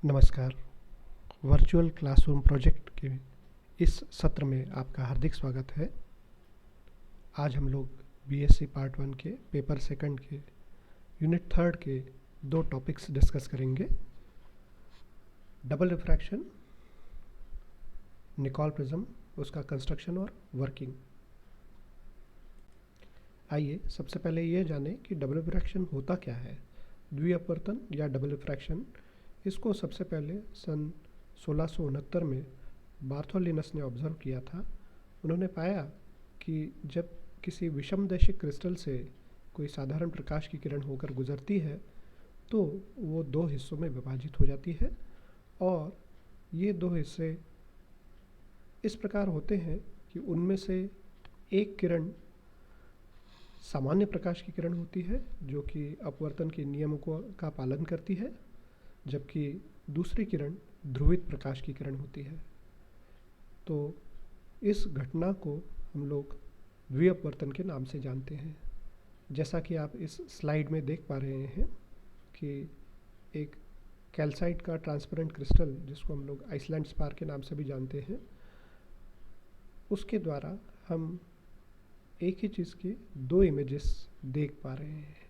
नमस्कार। Virtual classroom project के इस सत्र में आपका हार्दिक स्वागत है। आज हम लोग बीएससी पार्ट 1 के पेपर सेकंड के यूनिट 3 के दो टॉपिक्स डिस्कस करेंगे। डबल रिफ्रैक्शन, निकोल प्रिज्म, उसका कंस्ट्रक्शन और वर्किंग। आइए सबसे पहले ये जानें कि डबल रिफ्रैक्शन होता क्या है। द्विअपवर्तन या डबल रिफ्रैक्शन, इसको सबसे पहले सन 1669 में बार्थोलिनस ने ऑब्जर्व किया था। उन्होंने पाया कि जब किसी विषमदैशिक क्रिस्टल से कोई साधारण प्रकाश की किरण होकर गुजरती है तो वो दो हिस्सों में विभाजित हो जाती है और ये दो हिस्से इस प्रकार होते हैं कि उनमें से एक किरण सामान्य प्रकाश की किरण होती है जो कि अपवर्तन के नियमों का पालन करती है, जबकि दूसरी किरण ध्रुवित प्रकाश की किरण होती है। तो इस घटना को हम लोग द्विअपवर्तन के नाम से जानते हैं। जैसा कि आप इस स्लाइड में देख पा रहे हैं कि एक कैल्साइट का ट्रांसपेरेंट क्रिस्टल, जिसको हम लोग आइसलैंड स्पार के नाम से भी जानते हैं, उसके द्वारा हम एक ही चीज़ की दो इमेजेस देख पा रहे हैं।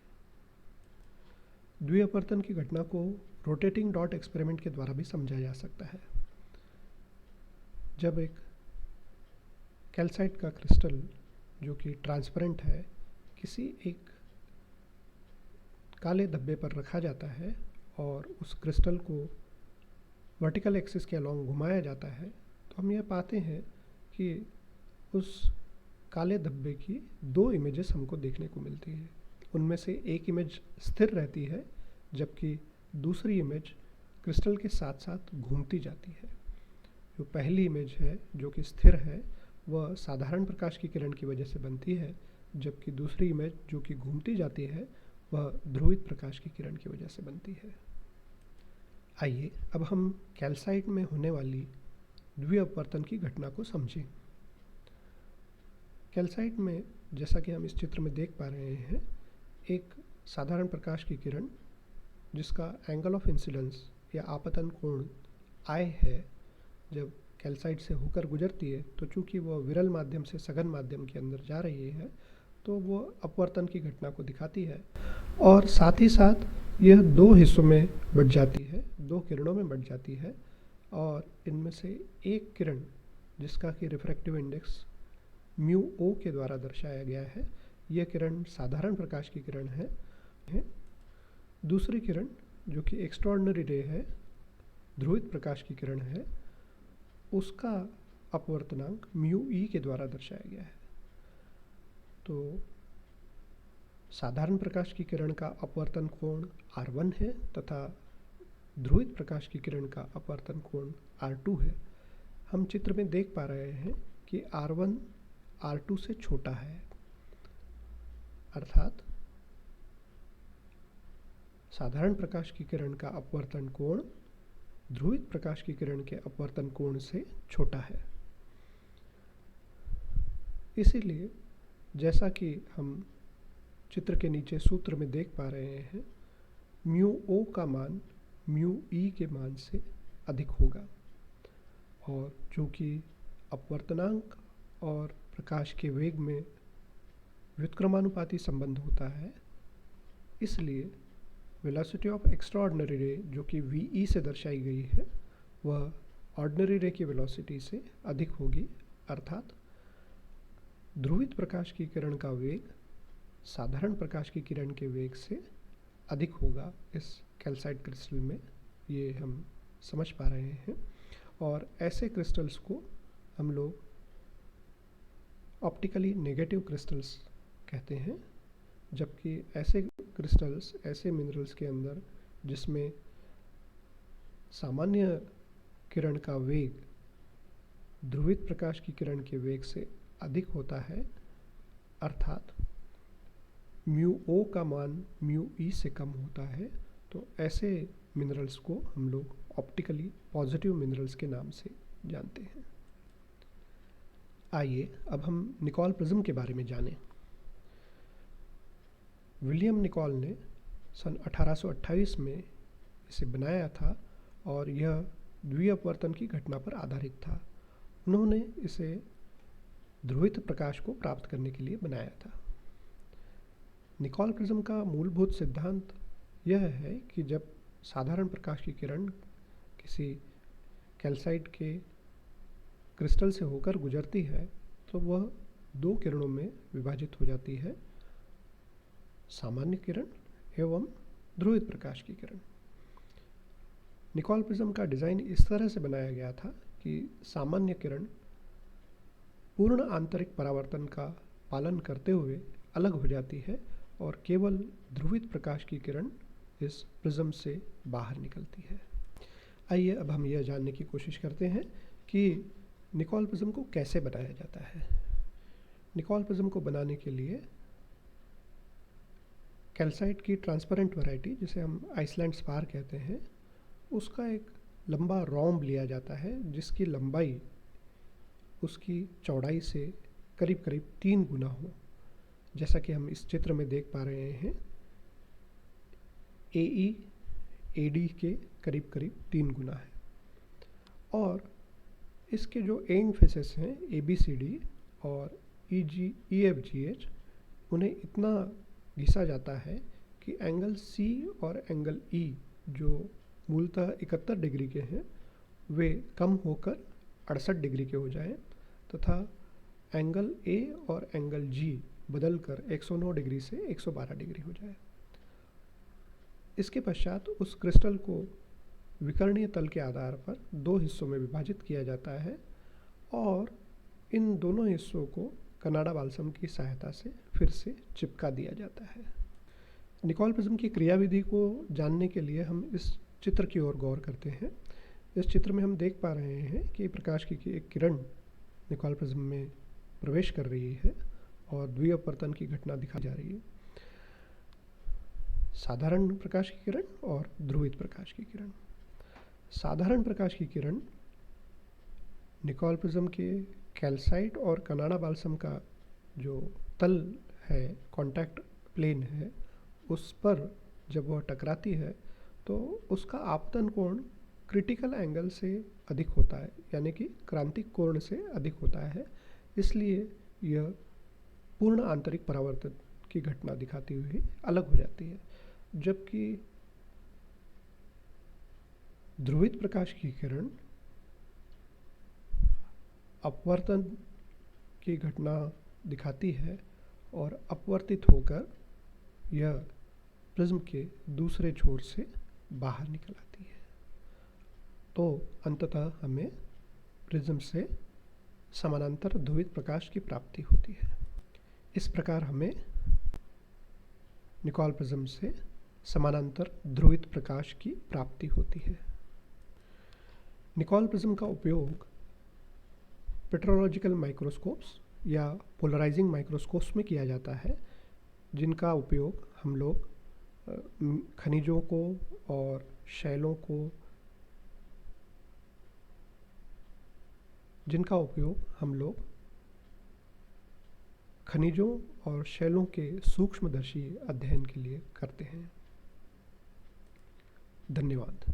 द्विअपवर्तन की घटना को रोटेटिंग डॉट एक्सपेरिमेंट के द्वारा भी समझा जा सकता है। जब एक कैल्साइट का क्रिस्टल जो कि ट्रांसपेरेंट है किसी एक काले धब्बे पर रखा जाता है और उस क्रिस्टल को वर्टिकल एक्सिस के अलॉन्ग घुमाया जाता है, तो हम यह पाते हैं कि उस काले धब्बे की दो इमेजेस हमको देखने को मिलती है। उनमें से एक इमेज स्थिर रहती है जबकि दूसरी इमेज क्रिस्टल के साथ साथ घूमती जाती है। जो पहली इमेज है जो कि स्थिर है वह साधारण प्रकाश की किरण की वजह से बनती है, जबकि दूसरी इमेज जो कि घूमती जाती है वह ध्रुवित प्रकाश की किरण की वजह से बनती है। आइए अब हम कैल्साइट में होने वाली द्विअपवर्तन की घटना को समझें। कैल्साइट में, जैसा कि हम इस चित्र में देख पा रहे हैं, एक साधारण प्रकाश की किरण जिसका एंगल ऑफ इंसिडेंस या आपतन कोण I है, जब कैल्साइट से होकर गुजरती है तो चूंकि वह विरल माध्यम से सघन माध्यम के अंदर जा रही है तो वो अपवर्तन की घटना को दिखाती है और साथ ही साथ यह दो हिस्सों में बट जाती है, दो किरणों में बट जाती है। और इनमें से एक किरण जिसका कि रिफ्रैक्टिव इंडेक्स μO के द्वारा दर्शाया गया है, यह किरण साधारण प्रकाश की किरण है। दूसरी किरण जो कि एक्स्ट्राऑर्डिनरी रे है, ध्रुवित प्रकाश की किरण है, उसका अपवर्तनांक μE के द्वारा दर्शाया गया है। तो साधारण प्रकाश की किरण का अपवर्तन कोण R1 है तथा ध्रुवित प्रकाश की किरण का अपवर्तन कोण R2 है। हम चित्र में देख पा रहे हैं कि R1 R2 से छोटा है, अर्थात साधारण प्रकाश की किरण का अपवर्तन कोण ध्रुवित प्रकाश की किरण के अपवर्तन कोण से छोटा है। इसीलिए जैसा कि हम चित्र के नीचे सूत्र में देख पा रहे हैं, μO का मान μE के मान से अधिक होगा और चूँकि अपवर्तनांक और प्रकाश के वेग में व्युत्क्रमानुपाती संबंध होता है, इसलिए वेलोसिटी ऑफ एक्स्ट्राऑर्डिनरी रे जो कि VE से दर्शाई गई है वह ऑर्डिनरी रे की वेलोसिटी से अधिक होगी, अर्थात ध्रुवित प्रकाश की किरण का वेग साधारण प्रकाश की किरण के वेग से अधिक होगा इस कैल्साइट क्रिस्टल में। ये हम समझ पा रहे हैं और ऐसे क्रिस्टल्स को हम लोग ऑप्टिकली नेगेटिव क्रिस्टल्स कहते हैं, जबकि ऐसे क्रिस्टल्स, ऐसे मिनरल्स के अंदर जिसमें सामान्य किरण का वेग ध्रुवित प्रकाश की किरण के वेग से अधिक होता है, अर्थात μO का मान μE से कम होता है, तो ऐसे मिनरल्स को हम लोग ऑप्टिकली पॉजिटिव मिनरल्स के नाम से जानते हैं। आइए अब हम निकोल प्रिज्म के बारे में जानें। विलियम निकोल ने सन 1828 में इसे बनाया था और यह द्विअपवर्तन की घटना पर आधारित था। उन्होंने इसे ध्रुवित प्रकाश को प्राप्त करने के लिए बनाया था। निकोल प्रिज्म का मूलभूत सिद्धांत यह है कि जब साधारण प्रकाश की किरण किसी कैल्साइट के क्रिस्टल से होकर गुजरती है तो वह दो किरणों में विभाजित हो जाती है, सामान्य किरण एवं ध्रुवित प्रकाश की किरण। निकोल प्रिज्म का डिज़ाइन इस तरह से बनाया गया था कि सामान्य किरण पूर्ण आंतरिक परावर्तन का पालन करते हुए अलग हो जाती है और केवल ध्रुवित प्रकाश की किरण इस प्रिज्म से बाहर निकलती है। आइए अब हम यह जानने की कोशिश करते हैं कि निकोल प्रिज्म को कैसे बनाया जाता है। निकोल प्रिज्म को बनाने के लिए कैल्साइट की ट्रांसपेरेंट वैरायटी, जिसे हम आइसलैंड स्पार कहते हैं, उसका एक लंबा रोम्ब लिया जाता है जिसकी लंबाई उसकी चौड़ाई से करीब करीब 3 गुना हो। जैसा कि हम इस चित्र में देख पा रहे हैं, AE AD के करीब करीब 3 गुना है। और इसके जो एंड फेसेस हैं ABCD और EFGH, उन्हें इतना घिसा जाता है कि एंगल C और एंगल E जो मूलतः 71 डिग्री के हैं वे कम होकर 68 डिग्री के हो जाएं तथा एंगल A और एंगल G बदलकर 109 डिग्री से 112 डिग्री हो जाए। इसके पश्चात उस क्रिस्टल को विकर्णीय तल के आधार पर 2 हिस्सों में विभाजित किया जाता है और इन दोनों हिस्सों को कनाडा बाल्सम की सहायता से फिर से चिपका दिया जाता है। निकोल प्रिज्म की क्रियाविधि को जानने के लिए हम इस चित्र की ओर गौर करते हैं। इस चित्र में हम देख पा रहे हैं कि प्रकाश की एक किरण निकोल प्रिज्म में प्रवेश कर रही है और द्विअपवर्तन की घटना दिखाई जा रही है। साधारण प्रकाश की किरण और ध्रुवित प्रकाश की किरण। साधारण प्रकाश की किरण निकोल प्रिज्म के कैल्साइट और कनाडा बाल्सम का जो तल है, कांटेक्ट प्लेन है, उस पर जब वह टकराती है तो उसका आपतन कोण क्रिटिकल एंगल से अधिक होता है, यानी कि क्रांतिक कोण से अधिक होता है। इसलिए यह पूर्ण आंतरिक परावर्तन की घटना दिखाती हुई अलग हो जाती है। जबकि ध्रुवित प्रकाश की किरण अपवर्तन की घटना दिखाती है और अपवर्तित होकर यह प्रिज्म के दूसरे छोर से बाहर निकल आती है। तो अंततः हमें प्रिज्म से समानांतर ध्रुवित प्रकाश की प्राप्ति होती है। इस प्रकार हमें निकोल प्रिज्म से समानांतर ध्रुवित प्रकाश की प्राप्ति होती है। निकोल प्रिज्म का उपयोग पेट्रोलॉजिकल माइक्रोस्कोप्स या पोलराइजिंग माइक्रोस्कोप्स में किया जाता है, जिनका उपयोग हम लोग खनिजों को और शैलों को खनिजों और शैलों के सूक्ष्मदर्शी अध्ययन के लिए करते हैं। धन्यवाद।